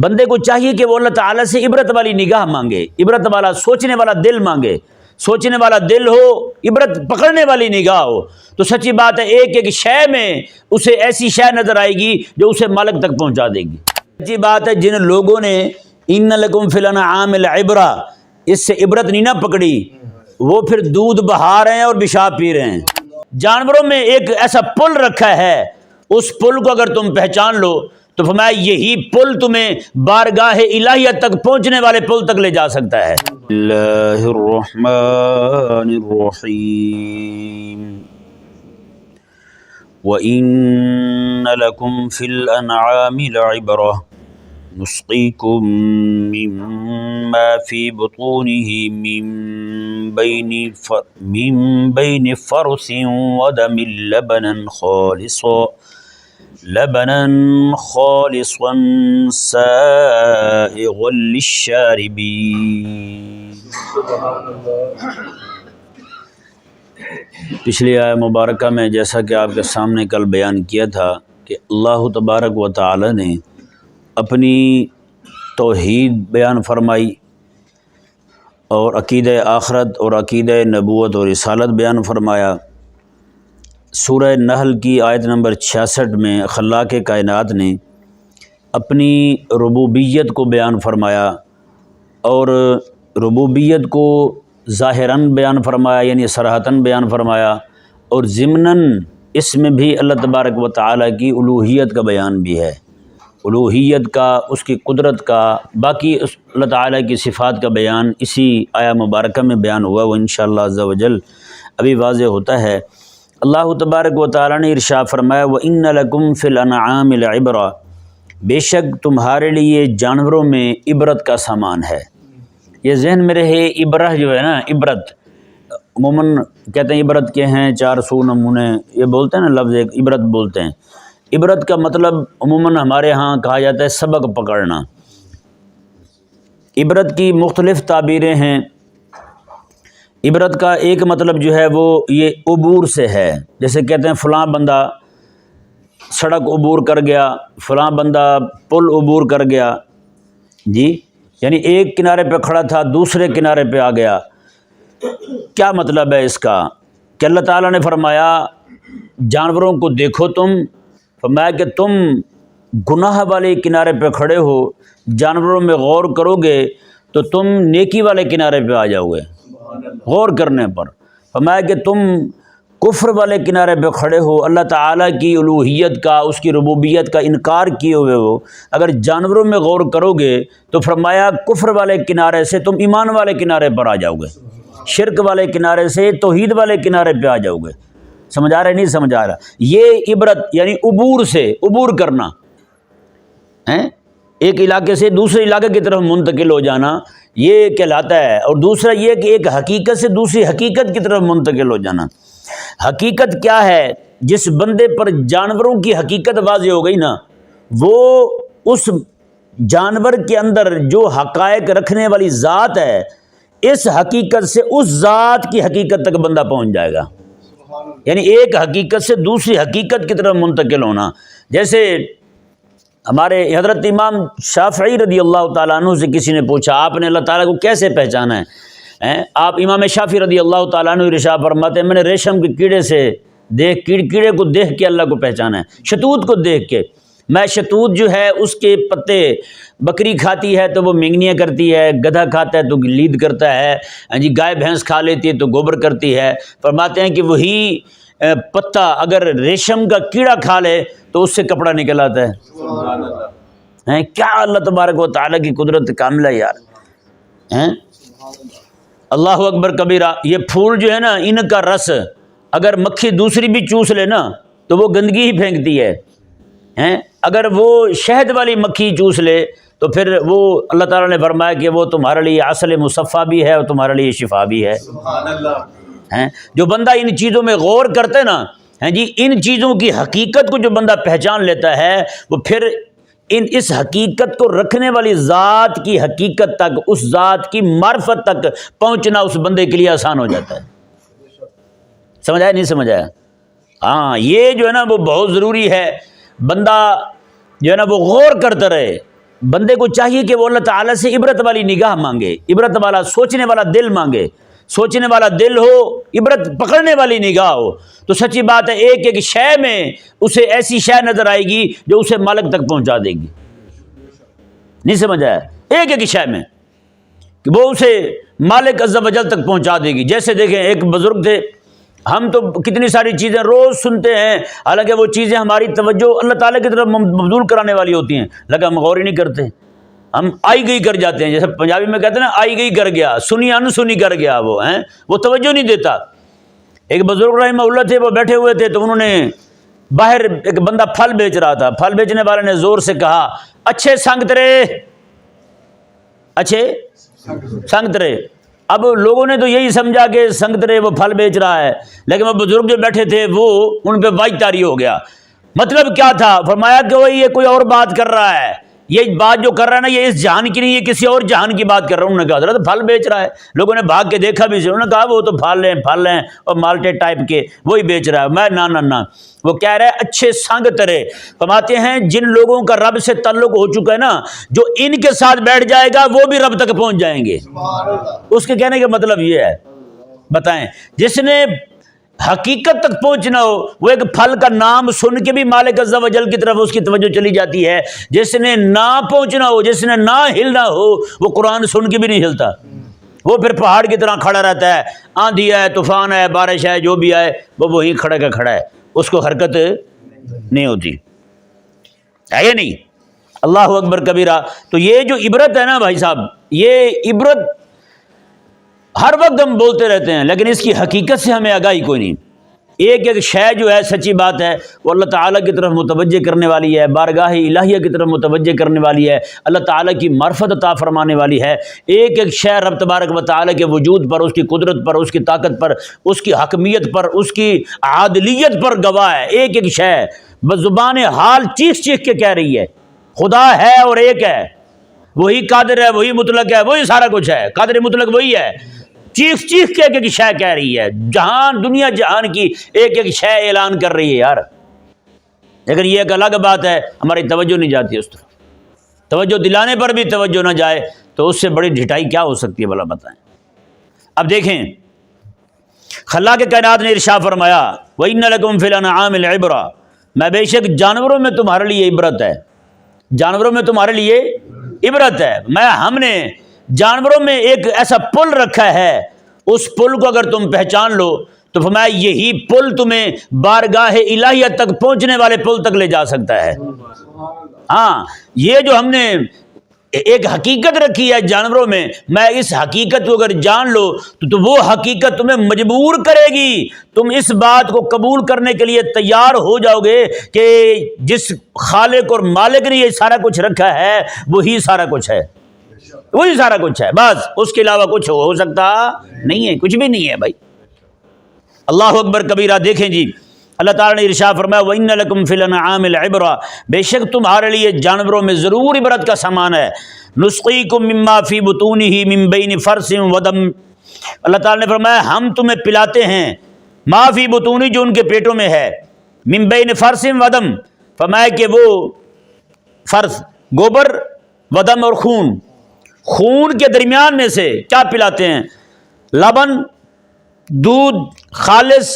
بندے کو چاہیے کہ وہ اللہ تعالیٰ سے عبرت والی نگاہ مانگے، عبرت والا سوچنے والا دل مانگے، سوچنے والا دل ہو، عبرت پکڑنے والی نگاہ ہو، تو سچی بات ہے ایک ایک شے میں اسے ایسی شے نظر آئے گی جو اسے مالک تک پہنچا دے گی۔ سچی بات ہے جن لوگوں نے ان لکم فی الانعام العبرہ اس سے عبرت نہیں نہ پکڑی، وہ پھر دودھ بہا رہے ہیں اور پیشاب پی رہے ہیں۔ جانوروں میں ایک ایسا پل رکھا ہے، اس پل کو اگر تم پہچان لو تو فرمایا یہی پل تمہیں بارگاہ الہیہ تک پہنچنے والے پل تک لے جا سکتا ہے۔ اللہ الرحمن الرحیم وَإِنَّ لَكُمْ فِي الْأَنْعَامِ لَعِبْرَةً نُسْقِيكُم مِّمَّا فِي بُطُونِهِ مِن بَيْنِ فَرْثٍ وَدَمٍ لَبَنًا خَالِصًا سَائِغًا لِلشَّارِبِينَ۔ پچھلی آیہ مبارکہ میں جیسا کہ آپ کے سامنے کل بیان کیا تھا کہ اللہ تبارک و تعالی نے اپنی توحید بیان فرمائی اور عقیدہ آخرت اور عقیدہ نبوت اور رسالت بیان فرمایا۔ سورہ نحل کی آیت نمبر 66 میں خلاق کائنات نے اپنی ربوبیت کو بیان فرمایا، اور ربوبیت کو ظاہراً بیان فرمایا یعنی صراحتاً بیان فرمایا، اور ضمناً اس میں بھی اللہ تبارک و تعالیٰ کی الوہیت کا بیان بھی ہے، الوہیت کا، اس کی قدرت کا، باقی اللہ تعالیٰ کی صفات کا بیان اسی آیہ مبارکہ میں بیان ہوا، وہ انشاءاللہ عز و جل ابھی واضح ہوتا ہے۔ اللہ تبارک و تعالیٰ نے ارشاد فرمایا وَإِنَّ لَكُمْ فِي الْأَنْعَامِ لَعِبْرَةً، بے شک تمہارے لیے جانوروں میں عبرت کا سامان ہے۔ یہ ذہن میں رہے، عبرہ جو ہے نا، عبرت عموماً کہتے ہیں عبرت کے ہیں 400 نمونے، یہ بولتے ہیں نا لفظ ایک عبرت بولتے ہیں۔ عبرت کا مطلب عموماً ہمارے ہاں کہا جاتا ہے سبق پکڑنا۔ عبرت کی مختلف تعبیریں ہیں۔ عبرت کا ایک مطلب جو ہے وہ یہ عبور سے ہے، جیسے کہتے ہیں فلاں بندہ سڑک عبور کر گیا، فلاں بندہ پل عبور کر گیا، جی یعنی ایک کنارے پہ کھڑا تھا دوسرے کنارے پہ آ گیا۔ کیا مطلب ہے اس کا کہ اللہ تعالیٰ نے فرمایا جانوروں کو دیکھو، فرمایا کہ تم گناہ والے کنارے پہ کھڑے ہو، جانوروں میں غور کرو گے تو تم نیکی والے کنارے پہ آ جاؤ گے غور کرنے پر۔ فرمایا کہ تم کفر والے کنارے پہ کھڑے ہو، اللہ تعالیٰ کی الوہیت کا، اس کی ربوبیت کا انکار کیے ہوئے ہو، اگر جانوروں میں غور کرو گے تو فرمایا کفر والے کنارے سے تم ایمان والے کنارے پر آ جاؤ گے، شرک والے کنارے سے توحید والے کنارے پہ آ جاؤ گے۔ سمجھ آ رہا ہے نہیں سمجھ آ رہا؟ یہ عبرت یعنی عبور سے، عبور کرنا ہے، ایک علاقے سے دوسرے علاقے کی طرف منتقل ہو جانا، یہ کہلاتا ہے۔ اور دوسرا یہ کہ ایک حقیقت سے دوسری حقیقت کی طرف منتقل ہو جانا۔ حقیقت کیا ہے؟ جس بندے پر جانوروں کی حقیقت واضح ہو گئی نا، وہ اس جانور کے اندر جو حقائق رکھنے والی ذات ہے، اس حقیقت سے اس ذات کی حقیقت تک بندہ پہنچ جائے گا، یعنی ایک حقیقت سے دوسری حقیقت کی طرف منتقل ہونا۔ جیسے ہمارے حضرت امام شافعی رضی اللہ تعالیٰ عنہ سے کسی نے پوچھا آپ نے اللہ تعالیٰ کو کیسے پہچانا ہے؟ آپ امام شافعی رضی اللہ تعالیٰ عنہ ارشاد فرماتے ہیں میں نے ریشم کے کیڑے سے کیڑے کو دیکھ کے اللہ کو پہچانا ہے، شتوت کو دیکھ کے۔ میں شتوت جو ہے اس کے پتے بکری کھاتی ہے تو وہ مینگنیاں کرتی ہے، گدھا کھاتا ہے تو لید کرتا ہے، جی گائے بھینس کھا لیتی ہے تو گوبر کرتی ہے۔ فرماتے ہیں کہ وہی پتا اگر ریشم کا کیڑا کھا لے تو اس سے کپڑا نکل آتا ہے۔ کیا اللہ تبارک و تعالیٰ کی قدرت کاملہ یار، اللہ اکبر کبیرہ۔ یہ پھول جو ہے نا، ان کا رس اگر مکھی دوسری بھی چوس لے نا تو وہ گندگی ہی پھینکتی ہے، اگر وہ شہد والی مکھی چوس لے تو پھر وہ اللہ تعالیٰ نے فرمایا کہ وہ تمہارے لیے عسل مصفیٰ بھی ہے اور تمہارے لیے شفا بھی ہے۔ سبحان اللہ۔ جو بندہ ان چیزوں میں غور کرتے نا، جی ان چیزوں کی حقیقت کو جو بندہ پہچان لیتا ہے، وہ پھر اس حقیقت کو رکھنے والی ذات کی حقیقت تک، اس ذات کی معرفت تک پہنچنا اس بندے کے لیے آسان ہو جاتا ہے۔ سمجھ آیا نہیں سمجھ آیا؟ ہاں یہ جو ہے نا وہ بہت ضروری ہے، بندہ جو ہے نا وہ غور کرتا رہے، بندے کو چاہیے کہ وہ اللہ تعالیٰ سے عبرت والی نگاہ مانگے، عبرت والا سوچنے والا دل مانگے، سوچنے والا دل ہو، عبرت پکڑنے والی نگاہ ہو، تو سچی بات ہے ایک ایک شے میں اسے ایسی شے نظر آئے گی جو اسے مالک تک پہنچا دے گی۔ نہیں سمجھ آیا؟ ایک ایک شے میں کہ وہ اسے مالک عز و جل تک پہنچا دے گی۔ جیسے دیکھیں ایک بزرگ تھے، ہم تو کتنی ساری چیزیں روز سنتے ہیں، حالانکہ وہ چیزیں ہماری توجہ اللہ تعالیٰ کی طرف مبذول کرانے والی ہوتی ہیں، لیکن ہم غور ہی نہیں کرتے، ہم آئی گئی کر جاتے ہیں۔ جیسے پنجابی میں کہتے ہیں نا آئی گئی کر گیا، سنی انسنی کر گیا، وہ توجہ نہیں دیتا۔ ایک بزرگ رحمہ اللہ تھے، وہ بیٹھے ہوئے تھے تو انہوں نے باہر ایک بندہ پھل بیچ رہا تھا، پھل بیچنے والے نے زور سے کہا اچھے سنگترے، اچھے سنگترے۔ اب لوگوں نے تو یہی سمجھا کہ سنگترے وہ پھل بیچ رہا ہے، لیکن وہ بزرگ جو بیٹھے تھے وہ ان پہ واج طاری ہو گیا۔ مطلب کیا تھا؟ فرمایا کہ وہ یہ کوئی اور بات کر رہا ہے، یہ بات جو کر رہا ہے نا یہ اس جہان کی نہیں، یہ کسی اور جہان کی بات کر رہا ہے۔ انہوں نے کہا حضرت پھل بیچ رہا ہے، لوگوں نے بھاگ کے دیکھا بھی، انہوں نے کہا وہ تو پھل ہیں اور مالٹے ٹائپ کے وہی بیچ رہا ہے۔ میں نہ وہ کہہ رہا ہے اچھے سنگ ترے۔ فرماتے ہیں جن لوگوں کا رب سے تعلق ہو چکا ہے نا، جو ان کے ساتھ بیٹھ جائے گا وہ بھی رب تک پہنچ جائیں گے۔ اس کے کہنے کا مطلب یہ ہے، بتائیں جس نے حقیقت تک پہنچنا ہو وہ ایک پھل کا نام سن کے بھی مالک عز و جل کی طرف اس کی توجہ چلی جاتی ہے، جس نے نہ پہنچنا ہو، جس نے نہ ہلنا ہو، وہ قرآن سن کے بھی نہیں ہلتا، وہ پھر پہاڑ کی طرح کھڑا رہتا ہے، آندھی ہے، طوفان ہے، بارش ہے، جو بھی آئے وہ وہیں کھڑا کا کھڑا ہے، اس کو حرکت نہیں ہوتی ہے، یہ نہیں۔ اللہ اکبر کبیرہ۔ تو یہ جو عبرت ہے نا بھائی صاحب، یہ عبرت ہر وقت ہم بولتے رہتے ہیں لیکن اس کی حقیقت سے ہمیں آگاہی کوئی نہیں۔ ایک ایک شے جو ہے سچی بات ہے وہ اللہ تعالیٰ کی طرف متوجہ کرنے والی ہے، بارگاہ الہیہ کی طرف متوجہ کرنے والی ہے، اللہ تعالیٰ کی معرفت عطا فرمانے والی ہے۔ ایک ایک شے رب تبارک و تعالیٰ کے وجود پر، اس کی قدرت پر، اس کی طاقت پر، اس کی حکمیت پر، اس کی عادلیت پر گواہ ہے۔ ایک ایک شے بزبان حال چیخ چیخ کے کہہ رہی ہے خدا ہے اور ایک ہے، وہی قادر ہے، وہی مطلق ہے، وہی سارا کچھ ہے، قادر مطلق وہی ہے۔ چیخ چیخ کے ایک ایک شے کہہ رہی ہے، جہان دنیا جہان کی ایک ایک شے اعلان کر رہی ہے یار۔ لیکن یہ ایک الگ بات ہے، ہماری توجہ نہیں جاتی اس طرف۔ توجہ دلانے پر بھی توجہ نہ جائے تو اس سے بڑی ڈھٹائی کیا ہو سکتی ہے بھلا بتائیں۔ اب دیکھیں خلاق کائنات نے ارشاد فرمایا وَإِنَّ لَكُمْ فِي الْأَنْعَامِ الْعِبْرَةَ، میں بے شک جانوروں میں تمہارے لیے عبرت ہے، جانوروں میں تمہارے لیے عبرت ہے۔ ہم نے جانوروں میں ایک ایسا پل رکھا ہے، اس پل کو اگر تم پہچان لو تو فرمایا یہی پل تمہیں بارگاہ الہیہ تک پہنچنے والے پل تک لے جا سکتا ہے۔ ہاں یہ جو ہم نے ایک حقیقت رکھی ہے جانوروں میں اس حقیقت کو اگر جان لو تو وہ حقیقت تمہیں مجبور کرے گی، تم اس بات کو قبول کرنے کے لیے تیار ہو جاؤ گے کہ جس خالق اور مالک نے یہ سارا کچھ رکھا ہے وہی سارا کچھ ہے، وہی سارا کچھ ہے، بس اس کے علاوہ کچھ ہو سکتا نہیں ہے، کچھ بھی نہیں ہے بھائی۔ اللہ اکبر کبیرہ۔ دیکھیں جی اللہ تعالیٰ نے ارشاد فرمایا وَإِنَّ لَكُمْ فِي الْأَنْعَامِ الْعِبْرَةَ، بے شک تمہارے لیے جانوروں میں ضرور عبرت کا سامان ہے۔ نُسْقِيكُم مِّمَّا فِي بُطُونِهِ مِن بَيْنِ فَرْثٍ وَدَمٍ، اللہ تعالیٰ نے فرمایا ہم تمہیں پلاتے ہیں ما فی بطونی، جو ان کے پیٹوں میں ہے، من بین فرث ودم، فرمایا کہ وہ فرث گوبر، ودم اور خون، خون کے درمیان میں سے کیا پلاتے ہیں؟ لبن، دودھ، خالص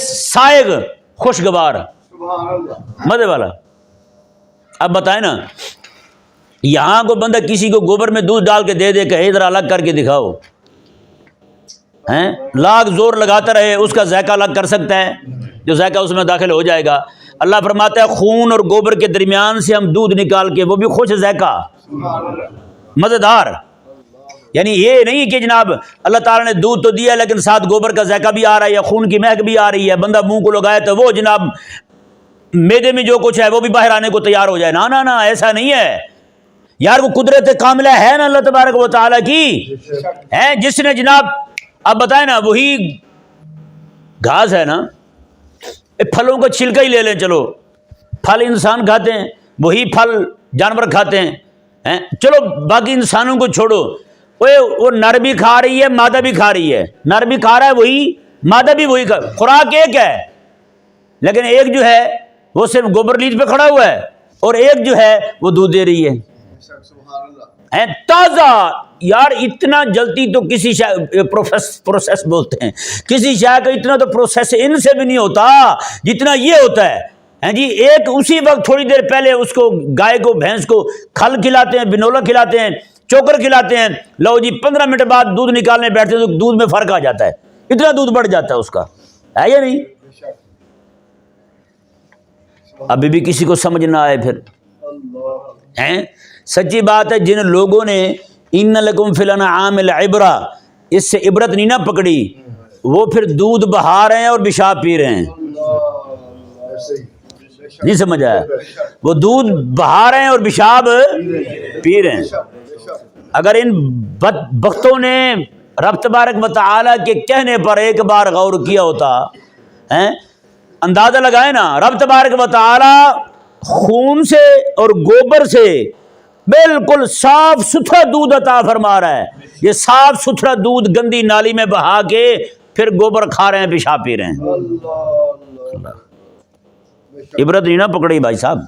سائغ، خوشگوار، مزے والا۔ اب بتائیں نا یہاں کو بندہ کسی کو گوبر میں دودھ ڈال کے دے دے کہ ادھر الگ کر کے دکھاؤ، لاکھ زور لگاتا رہے، اس کا ذائقہ الگ کر سکتا ہے؟ جو ذائقہ اس میں داخل ہو جائے گا۔ اللہ فرماتا ہے خون اور گوبر کے درمیان سے ہم دودھ نکال کے، وہ بھی خوش ذائقہ، مزیدار۔ یعنی یہ نہیں کہ جناب اللہ تعالیٰ نے دودھ تو دیا لیکن ساتھ گوبر کا ذائقہ بھی آ رہا ہے یا خون کی مہک بھی آ رہی ہے، بندہ منہ کو لگائے تو وہ جناب میدے میں جو کچھ ہے وہ بھی باہر آنے کو تیار ہو جائے۔ نا ایسا نہیں ہے یار، وہ قدرت کاملہ ہے نا اللہ تبارک و تعالیٰ کی، ہے جس نے جناب، اب بتائیں نا وہی گھاس ہے نا، پھلوں کا چھلکا ہی لے لیں، چلو پھل انسان کھاتے ہیں، وہی پھل جانور کھاتے ہیں، چلو باقی انسانوں کو چھوڑو، وہ نر بھی کھا رہی ہے، مادہ بھی کھا رہی ہے، نر بھی کھا رہا ہے وہی، مادہ بھی وہی کھا، خوراک ایک ہے، لیکن ایک جو ہے وہ صرف گوبر لیج پہ کھڑا ہوا ہے اور ایک جو ہے وہ دودھ دے رہی ہے۔ ہیں تازہ. یار اتنا جلدی تو کسی شے پروسیس بولتے ہیں, کسی شے کا اتنا تو پروسیس ان سے بھی نہیں ہوتا جتنا یہ ہوتا ہے. ہیں جی ایک اسی وقت تھوڑی دیر پہلے اس کو گائے کو بھینس کو کھل کھلاتے ہیں, بنولا کھلاتے ہیں, چوکر کھلاتے ہیں, لو جی 15 منٹ بعد دودھ نکالنے بیٹھتے ہیں تو دودھ میں فرق آ جاتا ہے, اتنا دودھ بڑھ جاتا ہے اس کا, ہے یا نہیں؟ ابھی بھی کسی کو سمجھ نہ آئے پھر ہیں. سچی بات ہے, جن لوگوں نے ان لکم فی الانعام العبرہ اس سے عبرت نہیں نہ پکڑی, وہ پھر دودھ بہا رہے ہیں اور پیشاب پی رہے ہیں. نہیں سمجھ آیا؟ وہ دودھ بہا رہے ہیں اور پیشاب پی رہے ہیں. اگر ان بدبختوں نے رب تبارک و تعالیٰ کے کہنے پر ایک بار غور کیا ہوتا, ہیں اندازہ لگائے نا, رب تبارک و تعالیٰ خون سے اور گوبر سے بالکل صاف ستھرا دودھ عطا فرما رہا ہے. یہ صاف ستھرا دودھ گندی نالی میں بہا کے پھر گوبر کھا رہے ہیں, پیشاب پی رہے ہیں. عبرت نہیں نہ پکڑی بھائی صاحب,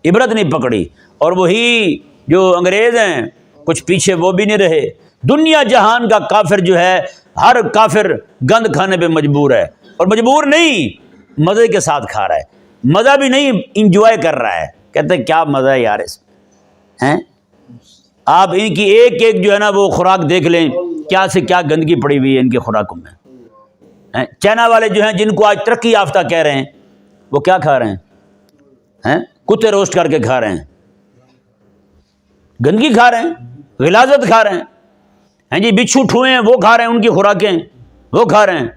عبرت نہیں پکڑی. اور وہی جو انگریز ہیں کچھ پیچھے وہ بھی نہیں رہے. دنیا جہان کا کافر جو ہے, ہر کافر گند کھانے پہ مجبور ہے, اور مجبور نہیں, مزے کے ساتھ کھا رہا ہے. مزہ بھی نہیں, انجوائے کر رہا ہے. کہتے ہیں کیا مزہ ہے یار اس ہیں. آپ ان کی ایک ایک جو ہے نا وہ خوراک دیکھ لیں, کیا سے کیا گندگی پڑی ہوئی ہے ان کی خوراکوں میں. چائنا والے جو ہیں جن کو آج ترقی یافتہ کہہ رہے ہیں, وہ کیا کھا رہے ہیں؟ کتے روسٹ کر کے کھا رہے ہیں, گندگی کھا رہے ہیں, غلاظت کھا رہے ہیں جی, بچھو ٹھوئے ہیں وہ کھا رہے ہیں, ان کی خوراکیں وہ کھا رہے ہیں.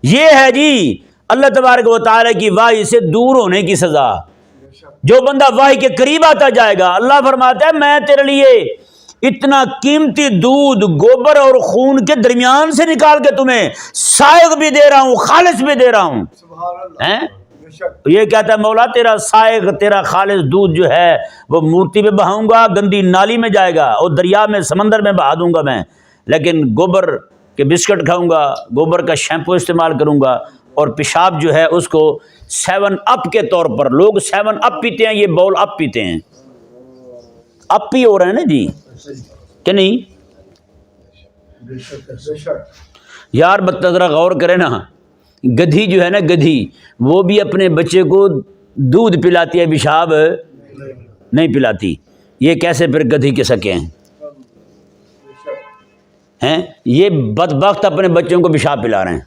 یہ ہے جی اللہ تبارک و تعالیٰ کی وحی سے دور ہونے کی سزا. جو بندہ وحی کے قریب آتا جائے گا, اللہ فرماتا ہے میں تیرے لیے اتنا قیمتی دودھ گوبر اور خون کے درمیان سے نکال کے تمہیں سائغ بھی دے رہا ہوں, خالص بھی دے رہا ہوں. یہ کہتا ہے مولا تیرا سائغ تیرا خالص دودھ جو ہے وہ مورتی پہ بہاؤں گا, گندی نالی میں جائے گا اور دریا میں سمندر میں بہا دوں گا میں, لیکن گوبر کے بسکٹ کھاؤں گا, گوبر کا شیمپو استعمال کروں گا, اور پیشاب جو ہے اس کو 7 اپ کے طور پر, لوگ 7 اپ پیتے ہیں, یہ بول اپ پیتے ہیں. اپ ہی ہو رہے ہیں نا جی کہ نہیں یار؟ ذرا غور کرے نا, گدھی جو ہے نا گدھی, وہ بھی اپنے بچے کو دودھ پلاتی ہے, پیشاب نہیں پلاتی. یہ کیسے پھر گدھی کے سکے ہیں؟ یہ بدبخت اپنے بچوں کو پیشاب پلا رہے ہیں.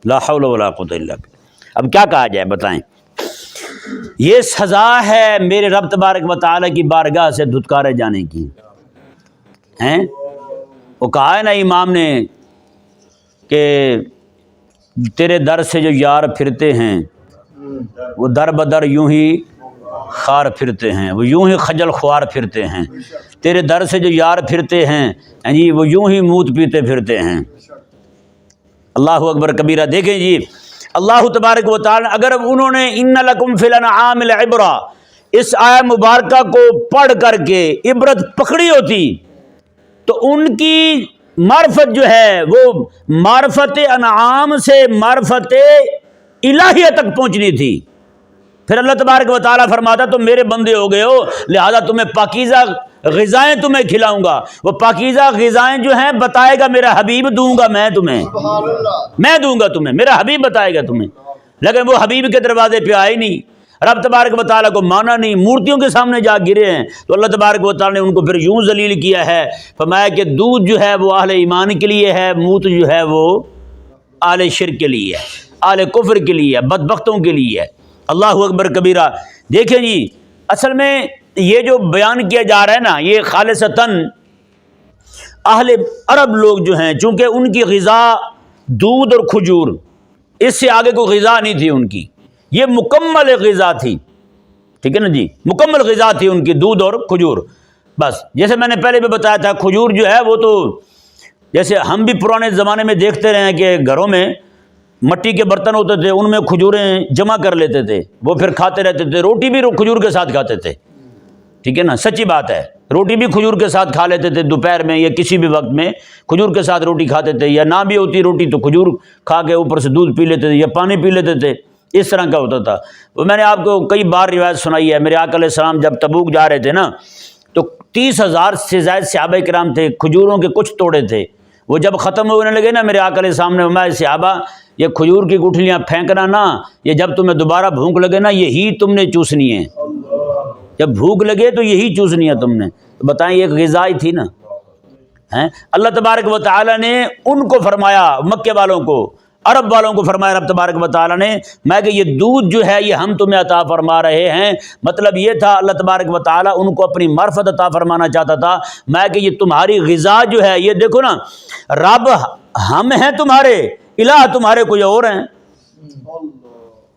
لا حول ولا قوت الا باللہ. اب کیا کہا جائے بتائیں؟ یہ سزا ہے میرے رب تبارک و تعالیٰ کی بارگاہ سے دھتکارے جانے کی. ہیں وہ کہا ہے نا امام نے کہ تیرے در سے جو یار پھرتے ہیں وہ در بدر یوں ہی خار پھرتے ہیں, وہ یوں ہی خجل خوار پھرتے ہیں. تیرے در سے جو یار پھرتے ہیں جی وہ یوں ہی موت پیتے پھرتے ہیں. اللہ اکبر کبیرہ. دیکھیں جی اللہ تبارک و تعالی اگر انہوں نے ان لکم فی الانعام العبرہ اس آیہ مبارکہ کو پڑھ کر کے عبرت پکڑی ہوتی تو ان کی معرفت جو ہے وہ معرفت انعام سے معرفت الہیہ تک پہنچنی تھی. پھر اللہ تبارک و تعالیٰ فرماتا تم میرے بندے ہو گئے ہو, لہذا تمہیں پاکیزہ غذائیں تمہیں کھلاؤں گا. وہ پاکیزہ غذائیں جو ہیں بتائے گا میرا حبیب دوں گا, میں تمہیں, میں دوں گا تمہیں, میرا حبیب بتائے گا تمہیں. لیکن وہ حبیب کے دروازے پہ آئے نہیں, رب تبارک و تعالیٰ کو مانا نہیں, مورتیوں کے سامنے جا گرے ہیں. تو اللہ تبارک و تعالیٰ نے ان کو پھر یوں ذلیل کیا ہے, فرمایا کہ دودھ جو ہے وہ اہل ایمان کے لیے ہے, موت جو ہے وہ اہل شرک کے لیے ہے, اہل کفر کے لیے ہے, بدبختوں کے لیے ہے. اللہ اکبر کبیرہ. دیکھیں جی اصل میں یہ جو بیان کیا جا رہا ہے نا, یہ خالصتاً اہل عرب لوگ جو ہیں, چونکہ ان کی غذا دودھ اور کھجور, اس سے آگے کوئی غذا نہیں تھی ان کی, یہ مکمل غذا تھی. ٹھیک ہے نا جی, مکمل غذا تھی ان کی دودھ اور کھجور. بس جیسے میں نے پہلے بھی بتایا تھا, کھجور جو ہے وہ تو جیسے ہم بھی پرانے زمانے میں دیکھتے رہے ہیں کہ گھروں میں مٹی کے برتن ہوتے تھے, ان میں کھجوریں جمع کر لیتے تھے, وہ پھر کھاتے رہتے تھے. روٹی بھی کھجور کے ساتھ کھاتے تھے. ٹھیک ہے نا, سچی بات ہے, روٹی بھی کھجور کے ساتھ کھا لیتے تھے دوپہر میں یا کسی بھی وقت میں کھجور کے ساتھ روٹی کھاتے تھے, یا نہ بھی ہوتی روٹی تو کھجور کھا کے اوپر سے دودھ پی لیتے تھے یا پانی پی لیتے تھے. اس طرح کا ہوتا تھا. وہ میں نے آپ کو کئی بار روایت سنائی ہے. میرے آقا علیہ السلام جب تبوک جا رہے تھے نا تو 30,000 سے زائد صحابہ کرام تھے, کھجوروں کے کچھ توڑے تھے. وہ جب ختم ہونے لگے نا, میرے آقا علیہ السلام نے فرمایا صحابہ یہ کھجور کی گٹھلیاں پھینکنا نا, یہ جب تمہیں دوبارہ بھوک لگے نا یہی تم نے چوسنی ہے. جب بھوک لگے تو یہی چوسنی ہے تم نے. تو بتائیں ایک غذا ہی تھی نا. اللہ تبارک و تعالیٰ نے ان کو فرمایا, مکے والوں کو, عرب والوں کو فرمایا رب تبارک و تعالیٰ نے, میں کہ یہ دودھ جو ہے یہ ہم تمہیں عطا فرما رہے ہیں. مطلب یہ تھا اللہ تبارک و تعالیٰ ان کو اپنی معرفت عطا فرمانا چاہتا تھا. میں کہ یہ تمہاری غذا جو ہے یہ دیکھو نا, رب ہم ہیں تمہارے, الہ تمہارے کوئی اور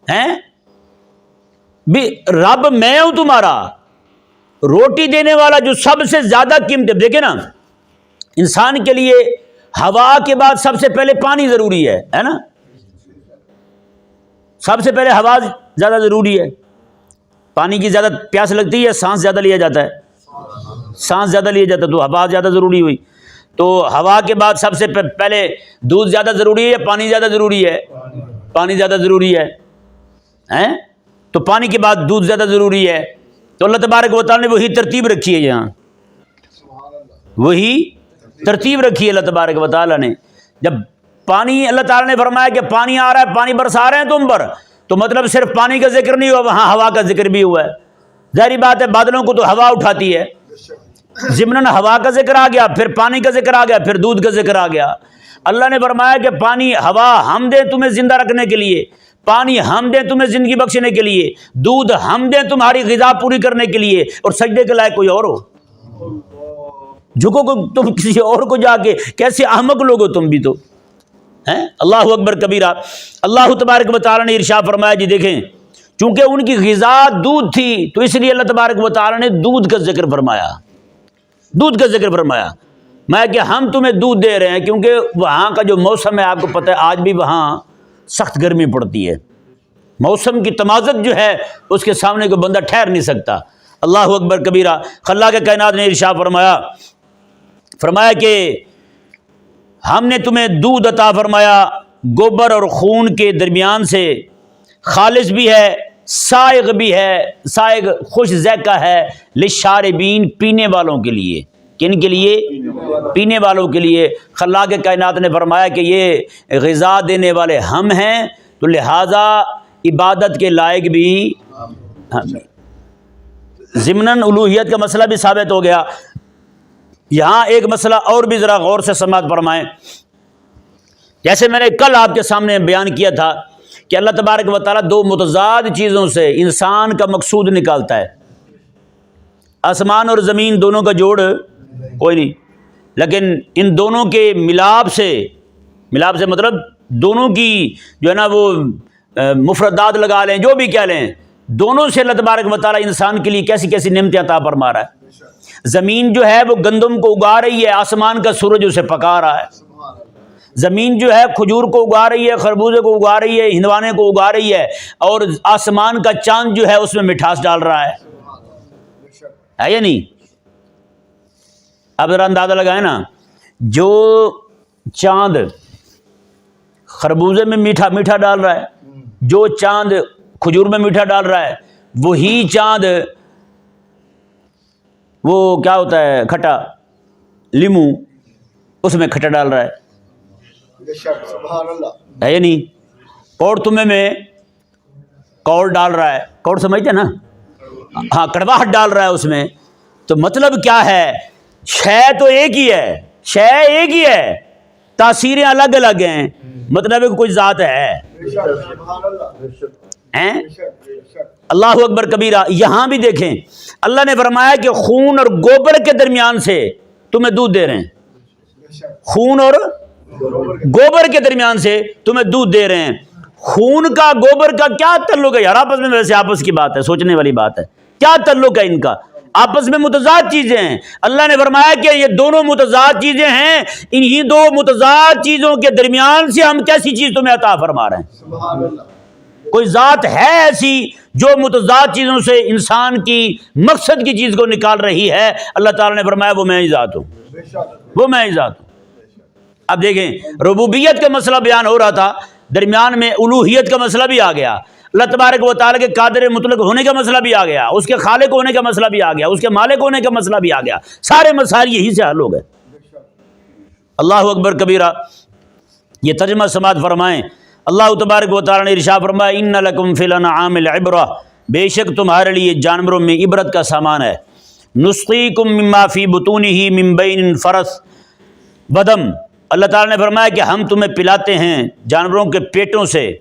ہیں بھی, رب میں ہوں تمہارا. روٹی دینے والا جو سب سے زیادہ قیمت ہے. دیکھیں نا انسان کے لیے ہوا کے بعد سب سے پہلے پانی ضروری ہے نا. سب سے پہلے ہوا زیادہ ضروری ہے. پانی کی زیادہ پیاس لگتی ہے, سانس زیادہ لیا جاتا ہے, سانس زیادہ لیا جاتا ہے تو ہوا زیادہ ضروری ہوئی. تو ہوا کے بعد سب سے پہلے دودھ زیادہ ضروری ہے, پانی زیادہ ضروری ہے. پانی زیادہ ضروری ہے تو پانی کے بعد دودھ زیادہ ضروری ہے. تو اللہ تبارک و تعالیٰ نے وہی ترتیب رکھی ہے, یہاں وہی ترتیب رکھی ہے اللہ تبارک و تعالیٰ نے. جب پانی اللہ تعالیٰ نے فرمایا کہ پانی آ رہا ہے, پانی برسا رہے ہیں تم پر, تو مطلب صرف پانی کا ذکر نہیں ہوا, وہاں ہوا کا ذکر بھی ہوا ہے. ظاہری بات ہے بادلوں کو تو ہوا اٹھاتی ہے, ضمناً ہوا کا ذکر آ گیا, پھر پانی کا ذکر آ گیا, پھر دودھ کا ذکر آ گیا. اللہ نے فرمایا کہ پانی ہوا ہم دیں تمہیں زندہ رکھنے کے لیے, پانی ہم دیں تمہیں زندگی بخشنے کے لیے, دودھ ہم دیں تمہاری غذا پوری کرنے کے لیے, اور سجدے کے لائق کوئی اور ہو. جھکو کو تم کسی اور کو جا کے, کیسے احمق لوگ ہو تم بھی تو ہیں. اللہ اکبر کبیرہ. اللہ تبارک و تعالیٰ نے ارشاد فرمایا جی دیکھیں چونکہ ان کی غذا دودھ تھی تو اس لیے اللہ تبارک و تعالیٰ نے دودھ کا ذکر فرمایا, دودھ کا ذکر فرمایا. میں کہ ہم تمہیں دودھ دے رہے ہیں کیونکہ وہاں کا جو موسم ہے آپ کو پتہ ہے آج بھی وہاں سخت گرمی پڑتی ہے. موسم کی تمازت جو ہے اس کے سامنے کوئی بندہ ٹھہر نہیں سکتا. اللہ اکبر کبیرہ. خلاق کائنات نے ارشاد فرمایا کہ ہم نے تمہیں دودھ عطا فرمایا گوبر اور خون کے درمیان سے, خالص بھی ہے, سائغ بھی ہے, سائغ خوش ذائقہ ہے, للشاربین پینے والوں کے لیے. کن کے لیے؟ پینے والوں کے لیے. خلاق کائنات نے فرمایا کہ یہ غذا دینے والے ہم ہیں تو لہٰذا عبادت کے لائق بھی ہم. ضمناً الوہیت کا مسئلہ بھی ثابت ہو گیا. یہاں ایک مسئلہ اور بھی ذرا غور سے سماعت فرمائیں. جیسے میں نے کل آپ کے سامنے بیان کیا تھا کہ اللہ تبارک و تعالیٰ دو متضاد چیزوں سے انسان کا مقصود نکالتا ہے. آسمان اور زمین دونوں کا جوڑ کوئی نہیں, لیکن ان دونوں کے ملاپ سے مطلب دونوں کی جو ہے نا وہ مفردات لگا لیں, جو بھی کہہ لیں, دونوں سے اللہ تبارک و تعالیٰ انسان کے لیے کیسی کیسی نعمتیں عطا فرما رہا ہے. زمین جو ہے وہ گندم کو اگا رہی ہے, آسمان کا سورج اسے پکا رہا ہے. زمین جو ہے کھجور کو اگا رہی ہے, خربوزے کو اگا رہی ہے, ہندوانے کو اگا رہی ہے, اور آسمان کا چاند جو ہے اس میں مٹھاس ڈال رہا ہے یا نہیں؟ اب ذرا اندازہ لگائیں نا, جو چاند خربوزے میں میٹھا میٹھا ڈال رہا ہے, جو چاند کھجور میں میٹھا ڈال رہا ہے, وہی چاند وہ کیا ہوتا ہے کھٹا, لیمو, اس میں کھٹا ڈال رہا ہے یا نہیں؟ کوڑ تمہیں میں کوڑ ڈال رہا ہے, کوڑ سمجھتے نا, ہاں کڑواہٹ ڈال رہا ہے اس میں. تو مطلب کیا ہے, شے تو ایک ہی ہے, شے ایک ہی ہے, تاثیریں الگ الگ ہیں, مطلب کوئی ذات ہے. اللہ اکبر کبیرہ. یہاں بھی دیکھیں اللہ نے فرمایا کہ خون اور گوبر کے درمیان سے تمہیں دودھ دے رہے ہیں, خون اور گوبر کے درمیان سے تمہیں دودھ دے رہے ہیں. خون کا گوبر کا کیا تعلق ہے یار آپس میں؟ ویسے آپس کی بات ہے, سوچنے والی بات ہے, کیا تعلق ہے ان کا؟ آپس میں متضاد چیزیں ہیں. اللہ نے فرمایا کہ یہ دونوں متضاد چیزیں ہیں, انہی دو متضاد چیزوں کے درمیان سے ہم کیسی چیز تمہیں عطا فرما رہے ہیں. سبحان اللہ. کوئی ذات ہے ایسی جو متضاد چیزوں سے انسان کی مقصد کی چیز کو نکال رہی ہے؟ اللہ تعالیٰ نے فرمایا وہ میں ہی ذات ہوں, وہ میں ہی ذات ہوں. اب دیکھیں ربوبیت کا مسئلہ بیان ہو رہا تھا, درمیان میں الوہیت کا مسئلہ بھی آ گیا. اللہ تبارک و تعالیٰ کے قادر مطلق ہونے کا مسئلہ بھی آ گیا، اس کے خالق ہونے کا مسئلہ بھی آ گیا، اس کے مالک ہونے کا مسئلہ بھی آ گیا، سارے مسائل یہی سے حل ہو گئے۔ اللہ اکبر کبیرہ۔ یہ ترجمہ سماعت فرمائیں۔ اللہ تبارک و تعالیٰ نے ارشاد فرمایا ان لکم فی الانعام العبرہ، بے شک تمہارے لیے جانوروں میں عبرت کا سامان ہے۔ نسقیکم مما فی بطونہ من بین فرث ودم، اللہ تعالیٰ نے فرمایا کہ ہم تمہیں پلاتے ہیں جانوروں کے پیٹوں سے،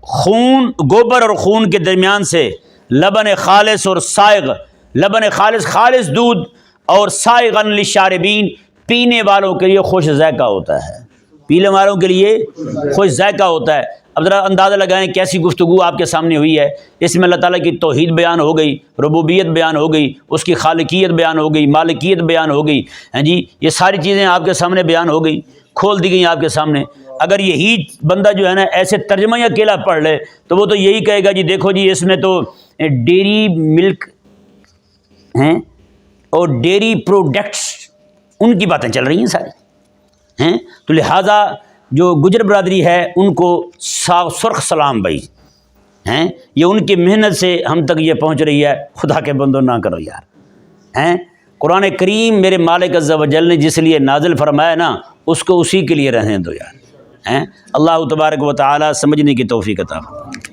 خون، گوبر اور خون کے درمیان سے، لبن خالص اور سائغ، لبن خالص خالص دودھ، اور سائغن للشاربین، پینے والوں کے لیے خوش ذائقہ ہوتا ہے، پینے والوں کے لیے خوش ذائقہ ہوتا ہے۔ اب ذرا اندازہ لگائیں کیسی گفتگو آپ کے سامنے ہوئی ہے، اس میں اللہ تعالیٰ کی توحید بیان ہو گئی، ربوبیت بیان ہو گئی، اس کی خالقیت بیان ہو گئی، مالکیت بیان ہو گئی، ہاں جی، یہ ساری چیزیں آپ کے سامنے بیان ہو گئی، کھول دی گئی آپ کے سامنے۔ اگر یہی بندہ جو ہے نا ایسے ترجمہ یا اکیلا پڑھ لے تو وہ تو یہی کہے گا جی دیکھو جی اس میں تو ڈیری ملک ہیں اور ڈیری پروڈکٹس ان کی باتیں چل رہی ہیں ساری ہیں، تو لہٰذا جو گجر برادری ہے ان کو سرخ سلام بھائی ہیں، یہ ان کی محنت سے ہم تک یہ پہنچ رہی ہے، خدا کے بندو نہ کرو یار ہیں۔ قرآن کریم میرے مالک عز و جل نے جس لیے نازل فرمایا نا اس کو اسی کے لیے رہنے دو یار ہیں۔ اللہ تبارک و تعالی سمجھنے کی توفیق عطا فرمائے۔